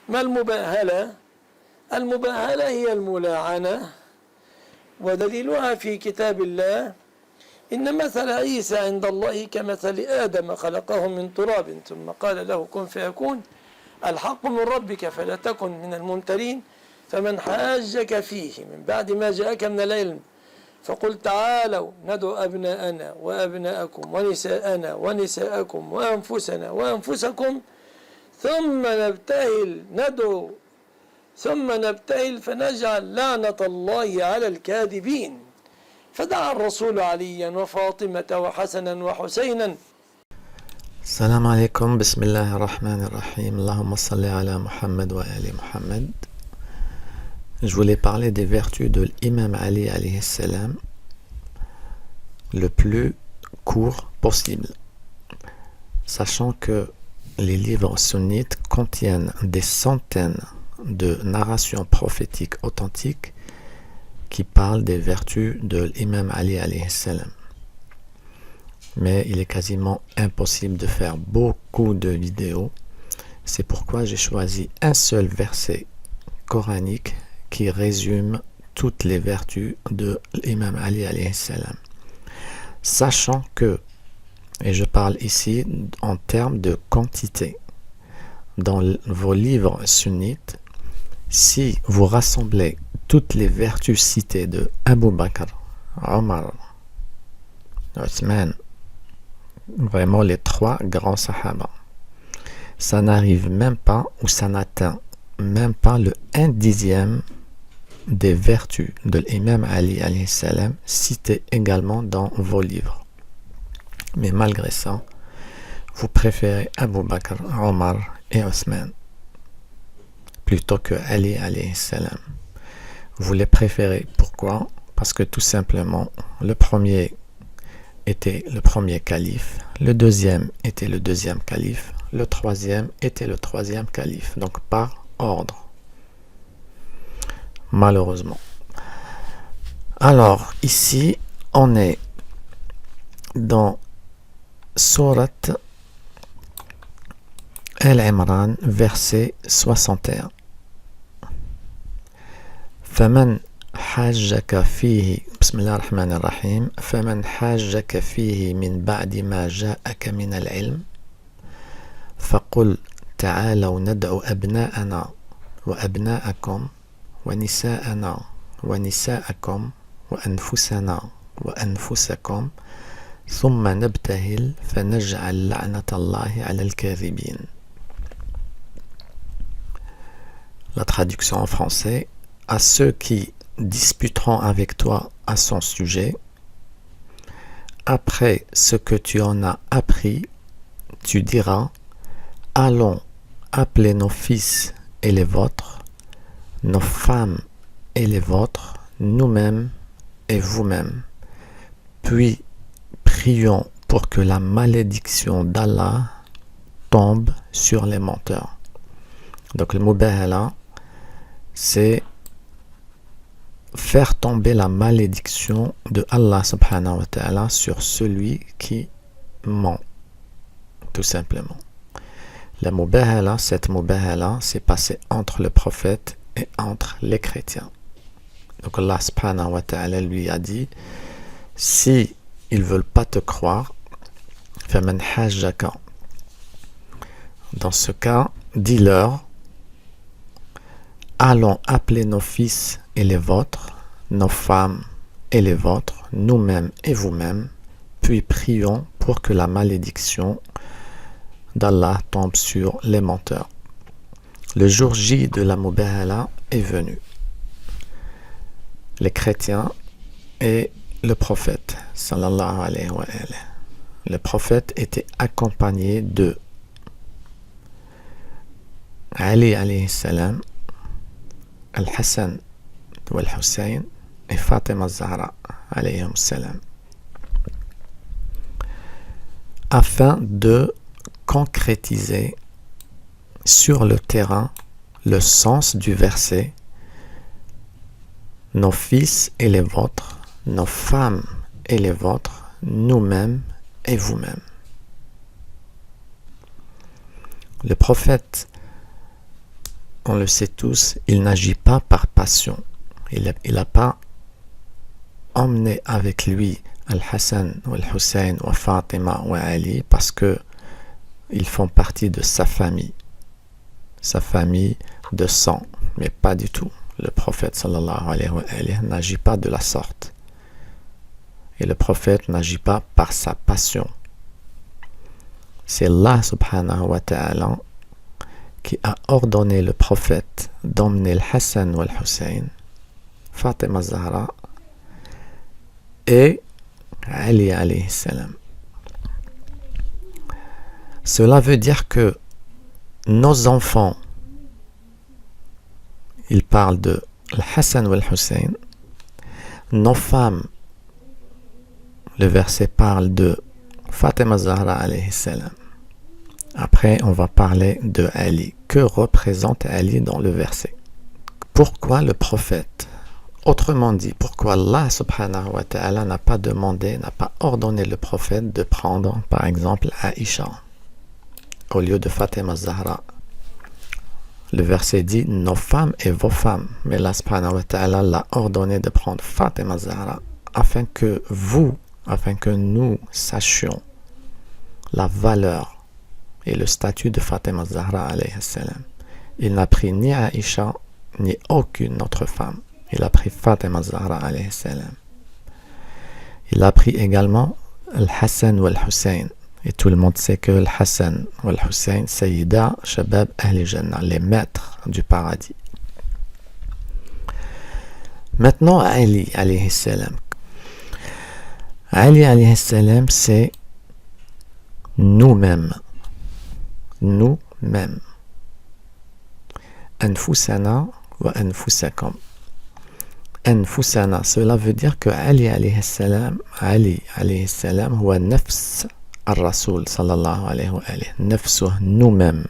ما المباهلة؟ المباهلة هي الملاعنة، ودليلها في كتاب الله: إن مثل عيسى عند الله كمثل آدم خلقه من تراب ثم قال له كن فيكون، الحق من ربك فلا تكن من الممترين، فمن حاجك فيه من بعد ما جاءك من العلم فقل تعالوا ندعو أبناءنا وأبناءكم ونساءنا ونساءكم وأنفسنا وأنفسكم ثم نبتهل فنجعل لعنة الله على الكاذبين. فدعا الرسول عليا وفاطمة وحسنا وحسينا. Salam alaikum, bismillah ar-Rahman ar-Rahim, Allahumma salli ala Muhammad wa ali Muhammad. Je voulais parler des vertus de l'imam Ali alayhi salam le plus court possible, sachant que les livres sunnites contiennent des centaines de narrations prophétiques authentiques qui parlent des vertus de l'imam Ali alayhi salam. Mais il est quasiment impossible de faire beaucoup de vidéos. C'est pourquoi j'ai choisi un seul verset coranique qui résume toutes les vertus de l'imam Ali alayhi salam. Sachant que, et je parle ici en termes de quantité, dans vos livres sunnites, si vous rassemblez toutes les vertus citées de Abu Bakr, Omar, Othman, vraiment les trois grands sahaba, ça n'arrive même pas, ou ça n'atteint même pas le 1/10 des vertus de l'imam Ali alayhi salam citées également dans vos livres. Mais malgré ça, vous préférez Abu Bakr, Omar et Othman plutôt que Ali alayhi salam. Vous les préférez, pourquoi? Parce que tout simplement, le premier était le premier calife, le deuxième était le deuxième calife, le troisième était le troisième calife, donc par ordre, malheureusement. Alors ici on est dans Sourate Al-Imran, verset 61. فمن حاجك فيه بسم الله الرحمن الرحيم فمن حاجك فيه من بعد ما جاءك من العلم فقل تعالوا ندعو أبناءنا وأبناءكم ونساءنا ونساءكم وأنفسنا وأنفسكم ثم نبتهل فنجعل لعنة الله على الكاذبين. La traduction en français: à ceux qui disputeront avec toi à son sujet, après ce que tu en as appris, tu diras: allons appeler nos fils et les vôtres, nos femmes et les vôtres, nous-mêmes et vous-mêmes, puis prions pour que la malédiction d'Allah tombe sur les menteurs. Donc le mubahala, c'est faire tomber la malédiction de Allah subhanahu wa ta'ala sur celui qui ment, tout simplement. La mubahala, cette mubahala, s'est passée entre le prophète et entre les chrétiens. Donc Allah subhanahu wa ta'ala lui a dit: si ils veulent pas te croire, faman hajjaka, dans ce cas, dis-leur: allons appeler nos fils et les vôtres, nos femmes et les vôtres, nous-mêmes et vous-mêmes, puis prions pour que la malédiction d'Allah tombe sur les menteurs. Le jour J de la mubahala est venu. Les chrétiens et le prophète, sallallahu alayhi wa alayhi. Le prophète était accompagné de Ali alayhi salam, Al-Hassan Al-Hussein et Fatima Zahra alayhi salam, afin de concrétiser sur le terrain le sens du verset: nos fils et les vôtres, nos femmes et les vôtres, nous-mêmes et vous-mêmes. Le prophète on le sait tous, il n'agit pas par passion. Il n'a pas emmené avec lui Al-Hassan, ou Al-Hussein, ou Fatima, ou Ali, parce que ils font partie de sa famille de sang, mais pas du tout. Le prophète sallallahu alayhi wa sallam n'agit pas de la sorte. Et le prophète n'agit pas par sa passion. C'est Allah subhanahu wa ta'ala qui a ordonné le prophète d'emmener le Hassan ou le Hussein, Fatima Zahra et Ali alayhi salam. Cela veut dire que nos enfants, il parle de Hassan ou Hussein, nos femmes, le verset parle de Fatima Zahra alayhi salam. Après, on va parler de Ali. Que représente Ali dans le verset? Pourquoi le prophète? Autrement dit, pourquoi Allah subhanahu wa ta'ala n'a pas demandé, n'a pas ordonné le prophète de prendre, par exemple, Aïcha au lieu de Fatima Zahra? Le verset dit nos femmes et vos femmes. Mais Allah subhanahu wa ta'ala l'a ordonné de prendre Fatima Zahra afin que nous sachions la valeur et le statut de Fatima Zahra alayhi salam. Il n'a pris ni Aïcha ni aucune autre femme. Il a pris Fatima Zahra alayhi salam. Il a pris également Al-Hassan ou Al-Hussein. Et tout le monde sait que Al-Hassan ou Al-Hussein, Sayyida Shabab Ahli Jannah, les maîtres du paradis. Maintenant, Ali alayhi salam. Ali alayhi salam, c'est nous-mêmes. Nous-mêmes. Anfusana wa anfusakum. Anfusana, cela veut dire que Ali alayhi salam, huwa nafs al-Rasoul sallallahu alayhi wa alayhi. Nafsuh, nous-mêmes.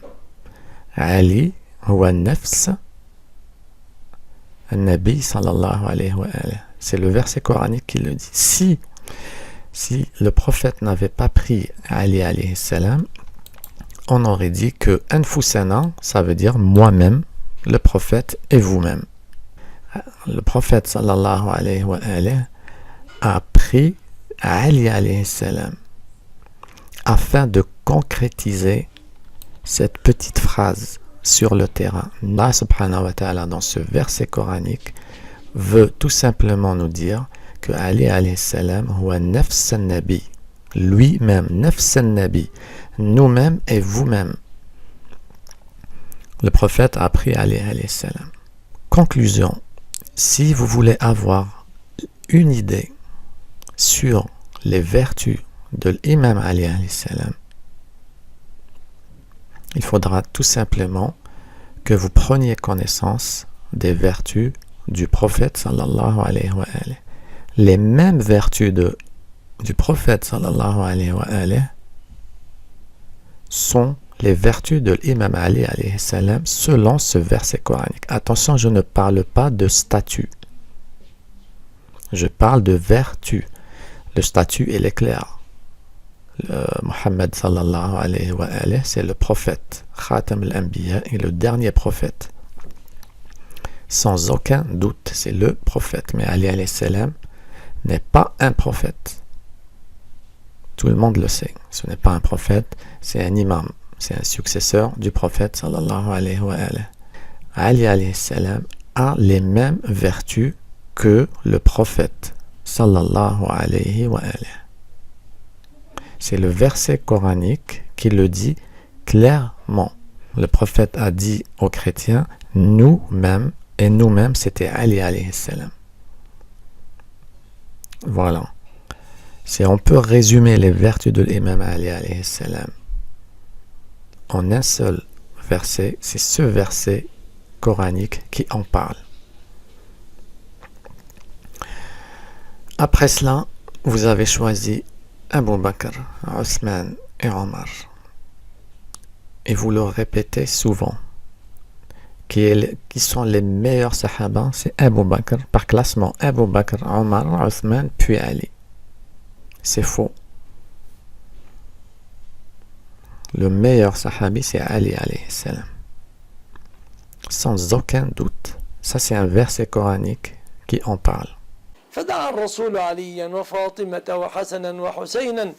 Ali huwa nafs al-Nabi sallallahu alayhi wa alayhi. C'est le verset coranique qui le dit. Si le prophète n'avait pas pris Ali alayhi salam, on aurait dit que Anfusana, ça veut dire moi-même, le prophète et vous-même. Le prophète sallallahu alayhi wa alayhi a pris Ali alayhi salam afin de concrétiser cette petite phrase sur le terrain. Allah subhanahu wa ta'ala dans ce verset coranique veut tout simplement nous dire que Ali alayhi salam huwa nafs al-Nabi, lui-même, nafs al-Nabi, nous-mêmes et vous-même. Le prophète a pris Ali alayhi salam. Conclusion, si vous voulez avoir une idée sur les vertus de l'imam Ali alayhi salam, il faudra tout simplement que vous preniez connaissance des vertus du prophète sallallahu alayhi wa alayhi. Les mêmes vertus du prophète sallallahu alayhi wa alayhi sont les vertus de l'imam Ali alayhi salam selon ce verset coranique. Attention, je ne parle pas de statut. Je parle de vertu. Le statut, il est clair. Muhammad sallallahu alayhi wa alayhi, c'est le prophète. Khatam al-Anbiya est le dernier prophète. Sans aucun doute, c'est le prophète. Mais Ali alayhi salam n'est pas un prophète. Tout le monde le sait. Ce n'est pas un prophète, c'est un imam. C'est un successeur du prophète sallallahu alayhi wa alayhi. Ali alayhi salam a les mêmes vertus que le prophète sallallahu alayhi wa alayhi. C'est le verset coranique qui le dit clairement. Le prophète a dit aux chrétiens nous-mêmes, et nous-mêmes c'était Ali alayhi salam. Voilà. Si on peut résumer les vertus de l'imam Ali alayhi salam en un seul verset, c'est ce verset coranique qui en parle. Après cela, vous avez choisi Abu Bakr, Othman et Omar. Et vous le répétez souvent. Qui sont les meilleurs sahaba? C'est Abu Bakr, par classement. Abu Bakr, Omar, Othman, puis Ali. C'est faux. Le meilleur sahabi, c'est Ali alayhi salam. sans aucun doute. Ça, c'est un verset coranique qui en parle. فدعا الرسول عليا وفاطمة وحسنا وحسينا